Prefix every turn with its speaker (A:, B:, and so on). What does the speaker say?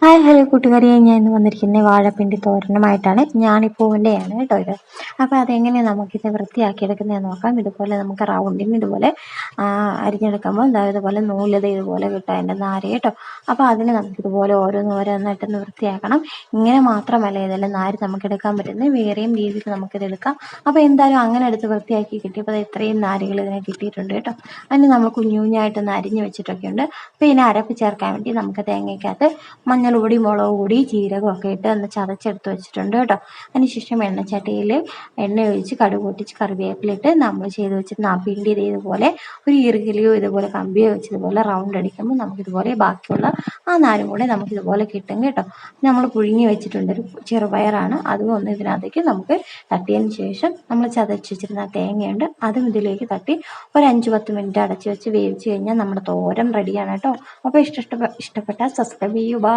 A: Hi hello കൂട്ടുകാരെ, ഞാൻ ഇന്ന് വന്നിരിക്കുന്നത് വാഴപ്പിണ്ടി തോരനുമായിട്ടാണ്. ഞാണിപ്പൂവിൻ്റെയാണ് കേട്ടോ ഇത്. അപ്പോൾ അതെങ്ങനെയാണ് നമുക്കിത് വൃത്തിയാക്കിയെടുക്കുന്നതെന്ന് നോക്കാം. ഇതുപോലെ നമുക്ക് റൗണ്ടിന് ഇതുപോലെ അരിഞ്ഞെടുക്കുമ്പോൾ ഇതുപോലെ നൂലത് ഇതുപോലെ കിട്ടും, അതിൻ്റെ നാര് കേട്ടോ. അപ്പോൾ അതിന് നമുക്കിതുപോലെ ഓരോന്നോരോന്നായിട്ടൊന്ന് വൃത്തിയാക്കണം. ഇങ്ങനെ മാത്രമല്ല ഇതെല്ലാം നാര് നമുക്ക് എടുക്കാൻ പറ്റുന്നത്, വേറെയും രീതിയിൽ നമുക്കിത് എടുക്കാം. അപ്പോൾ എന്തായാലും അങ്ങനെ എടുത്ത് വൃത്തിയാക്കി കിട്ടിയപ്പോൾ ഇത്രയും നാരുകൾ ഇതിനെ കിട്ടിയിട്ടുണ്ട് കേട്ടോ. അതിന് നമ്മൾ കുഞ്ഞു കുഞ്ഞായിട്ടൊന്ന് അരിഞ്ഞ് വെച്ചിട്ടൊക്കെ ഉണ്ട്. അപ്പോൾ ഇതിനെ അരപ്പ് ചേർക്കാൻ വേണ്ടി നമുക്ക് തേങ്ങയ്ക്കകത്ത് മഞ്ഞൾപ്പൊടി, മുളക് പൊടി, ജീരകമൊക്കെ ഇട്ട് ഒന്ന് ചതച്ചെടുത്ത് വെച്ചിട്ടുണ്ട് കേട്ടോ. അതിനുശേഷം എണ്ണച്ചട്ടിയിൽ എണ്ണ ഒഴിച്ച് കടുക് പൊട്ടിച്ച് കറിവേപ്പിലിട്ട് നമ്മൾ ചെയ്ത് വെച്ചിരുന്ന ആ പിണ്ടി ഇതുപോലെ ഒരു ഈർക്കിലിയോ ഇതുപോലെ കമ്പിയോ വെച്ച് ഇതുപോലെ റൗണ്ട് അടിക്കുമ്പോൾ നമുക്കിതുപോലെ ബാക്കിയുള്ള ആ നാരും കൂടെ നമുക്കിതുപോലെ കിട്ടും കേട്ടോ. നമ്മൾ പുഴുങ്ങി വെച്ചിട്ടുണ്ടൊരു ചെറുപയറാണ്, അതും ഒന്ന് ഇതിനകത്തേക്ക് നമുക്ക് തട്ടിയതിന് ശേഷം നമ്മൾ ചതച്ച് വെച്ചിരുന്ന തേങ്ങയുണ്ട്, അതും ഇതിലേക്ക് തട്ടി ഒരു 5-10 മിനിറ്റ് അടച്ച് വെച്ച് വേവിച്ച് കഴിഞ്ഞാൽ നമ്മുടെ തോരൻ റെഡിയാണ് കേട്ടോ. അപ്പോൾ ഇഷ്ടപ്പെട്ടാൽ സബ്സ്ക്രൈബ് ചെയ്യുക.